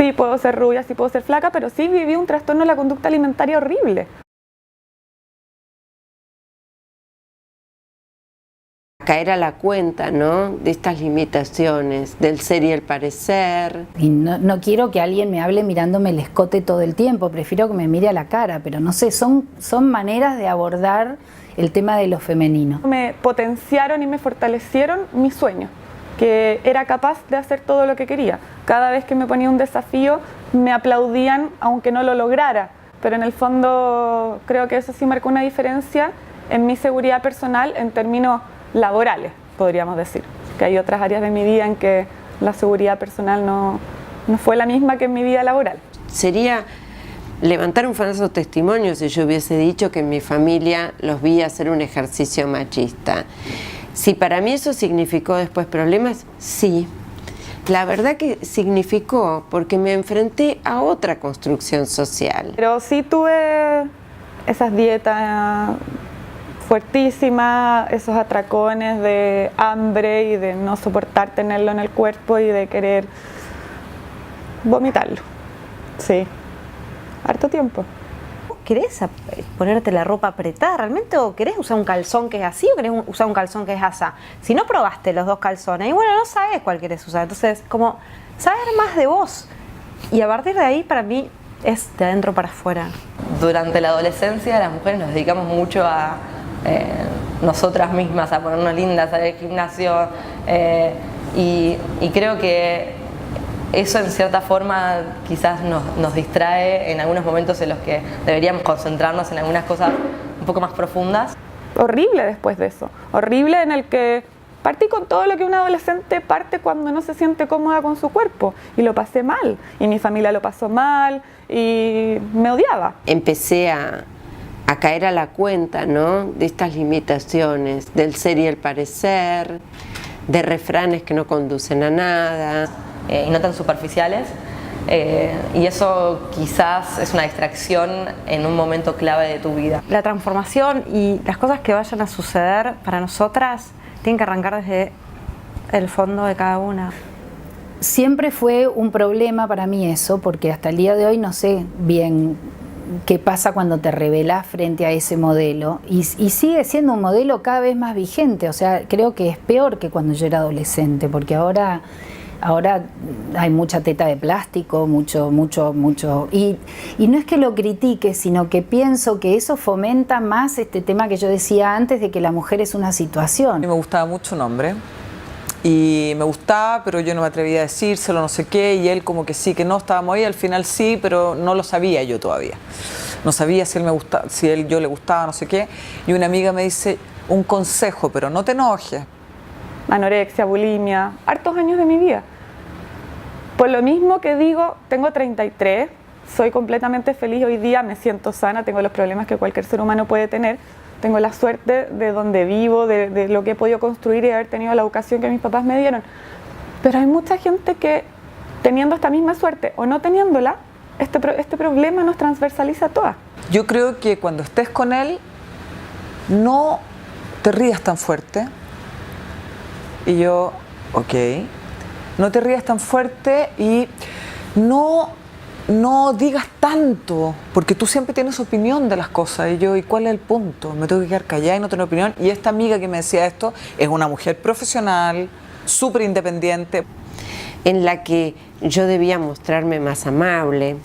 Sí puedo ser rubia, sí puedo ser flaca, pero sí viví un trastorno de la conducta alimentaria horrible. Caer a la cuenta, ¿no?, de estas limitaciones, del ser y el parecer. Y no quiero que alguien me hable mirándome el escote todo el tiempo, prefiero que me mire a la cara, pero no sé, son maneras de abordar el tema de lo femenino. Me potenciaron y me fortalecieron mi sueño, que era capaz de hacer todo lo que quería. Cada vez que me ponía un desafío, me aplaudían aunque no lo lograra, pero en el fondo creo que eso sí marcó una diferencia en mi seguridad personal en términos laborales, podríamos decir, que hay otras áreas de mi vida en que la seguridad personal no fue la misma que en mi vida laboral. Sería levantar un falso testimonio si yo hubiese dicho que en mi familia los vi hacer un ejercicio machista. Si para mí eso significó después problemas, sí. La verdad que significó, porque me enfrenté a otra construcción social. Pero sí tuve esas dietas fuertísima, esos atracones de hambre y de no soportar tenerlo en el cuerpo y de querer vomitarlo. Sí, harto tiempo. ¿Querés ponerte la ropa apretada realmente o querés usar un calzón que es así o querés usar un calzón que es asá? Si no probaste los dos calzones y bueno, no sabes cuál querés usar, entonces como saber más de vos y a partir de ahí para mí es de adentro para afuera. Durante la adolescencia las mujeres nos dedicamos mucho a nosotras mismas, a ponernos lindas, a ir al gimnasio y creo que eso en cierta forma quizás nos distrae en algunos momentos en los que deberíamos concentrarnos en algunas cosas un poco más profundas. Horrible después de eso, horrible en el que partí con todo lo que un adolescente parte cuando no se siente cómoda con su cuerpo y lo pasé mal y mi familia lo pasó mal y me odiaba. Empecé a caer a la cuenta, ¿no?, de estas limitaciones, del ser y el parecer, de refranes que no conducen a nada. Y no tan superficiales, y eso quizás es una distracción en un momento clave de tu vida. La transformación y las cosas que vayan a suceder para nosotras tienen que arrancar desde el fondo de cada una. Siempre fue un problema para mí eso, porque hasta el día de hoy no sé bien qué pasa cuando te revelás frente a ese modelo y sigue siendo un modelo cada vez más vigente, o sea, creo que es peor que cuando yo era adolescente, porque ahora hay mucha teta de plástico, mucho, y no es que lo critique, sino que pienso que eso fomenta más este tema que yo decía antes de que la mujer es una situación. A mí me gustaba mucho un hombre y me gustaba, pero yo no me atrevía a decírselo, no sé qué, y él como que sí, que no, estábamos ahí, al final sí, pero no lo sabía yo todavía. No sabía si él me gustaba, si yo le gustaba, no sé qué, y una amiga me dice, un consejo, pero no te enojes. Anorexia, bulimia, hartos años de mi vida. Por lo mismo que digo, tengo 33, soy completamente feliz hoy día, me siento sana, tengo los problemas que cualquier ser humano puede tener, tengo la suerte de donde vivo, de lo que he podido construir y de haber tenido la educación que mis papás me dieron. Pero hay mucha gente que, teniendo esta misma suerte o no teniéndola, este problema nos transversaliza a todas. Yo creo que cuando estés con él, no te rías tan fuerte. Y yo, ok, no te rías tan fuerte y no digas tanto, porque tú siempre tienes opinión de las cosas. Y yo, ¿y cuál es el punto? Me tengo que quedar callada y no tener opinión. Y esta amiga que me decía esto es una mujer profesional, súper independiente. En la que yo debía mostrarme más amable,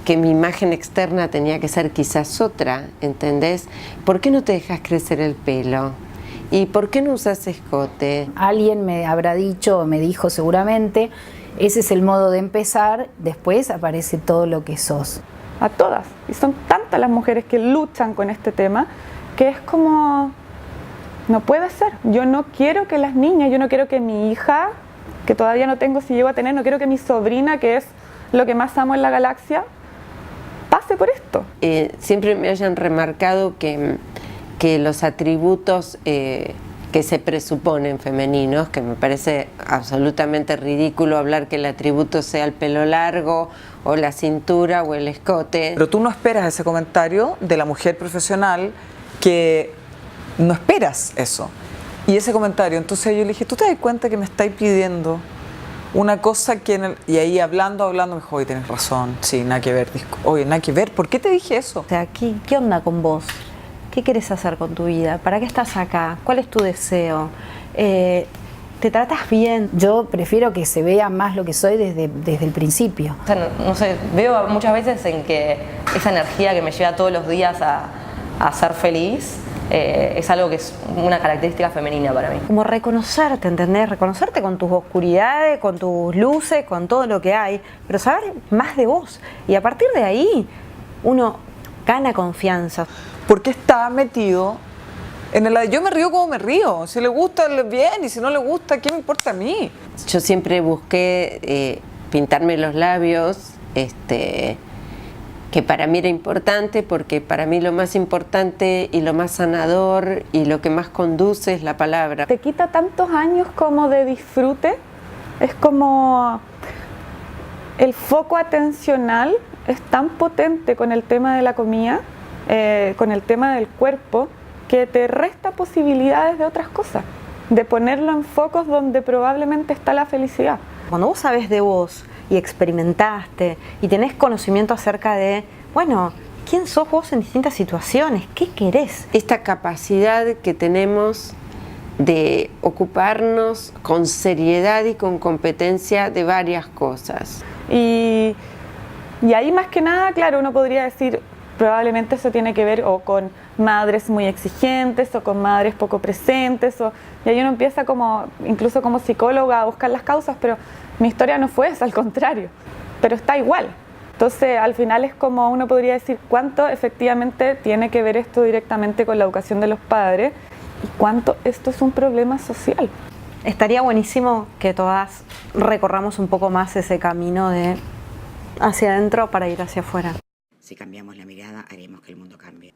que mi imagen externa tenía que ser quizás otra, ¿entendés? ¿Por qué no te dejas crecer el pelo? ¿Y por qué no usas escote? Alguien me habrá dicho, o me dijo seguramente, ese es el modo de empezar, después aparece todo lo que sos. A todas, y son tantas las mujeres que luchan con este tema, que es como, no puede ser. Yo no quiero que las niñas, yo no quiero que mi hija, que todavía no tengo si llego a tener, no quiero que mi sobrina, que es lo que más amo en la galaxia, pase por esto. Siempre me hayan remarcado que los atributos que se presuponen femeninos, que me parece absolutamente ridículo hablar que el atributo sea el pelo largo o la cintura o el escote. Pero tú no esperas ese comentario de la mujer profesional, que no esperas eso. Y ese comentario, entonces yo le dije, ¿tú te das cuenta que me estáis pidiendo Una cosa que y ahí hablando, me dijo, oye, tienes razón, sí, nada que ver. Oye, nada que ver, ¿por qué te dije eso? O sea, ¿qué onda con vos? ¿Qué quieres hacer con tu vida? ¿Para qué estás acá? ¿Cuál es tu deseo? ¿Te tratas bien? Yo prefiero que se vea más lo que soy desde el principio. O sea, no sé, veo muchas veces en que esa energía que me lleva todos los días a ser feliz es algo que es una característica femenina para mí. Como reconocerte, ¿entendés? Reconocerte con tus oscuridades, con tus luces, con todo lo que hay, pero saber más de vos. Y a partir de ahí, uno gana confianza. Porque está metido en el yo me río como me río. Si le gusta, bien, y si no le gusta, ¿qué me importa a mí? Yo siempre busqué pintarme los labios, que para mí era importante, porque para mí lo más importante y lo más sanador y lo que más conduce es la palabra. Te quita tantos años como de disfrute, es como el foco atencional es tan potente con el tema de la comida, con el tema del cuerpo, que te resta posibilidades de otras cosas, de ponerlo en focos donde probablemente está la felicidad. Cuando vos sabés de vos y experimentaste y tenés conocimiento acerca de, bueno, quién sos vos en distintas situaciones, qué querés. Esta capacidad que tenemos de ocuparnos con seriedad y con competencia de varias cosas. Y ahí más que nada, claro, uno podría decir, probablemente eso tiene que ver o con madres muy exigentes o con madres poco presentes, y ahí uno empieza como, incluso como psicóloga, a buscar las causas, pero mi historia no fue esa, al contrario, pero está igual. Entonces al final es como uno podría decir cuánto efectivamente tiene que ver esto directamente con la educación de los padres y cuánto esto es un problema social. Estaría buenísimo que todas recorramos un poco más ese camino de hacia adentro para ir hacia afuera. Si cambiamos la mirada, haremos que el mundo cambie.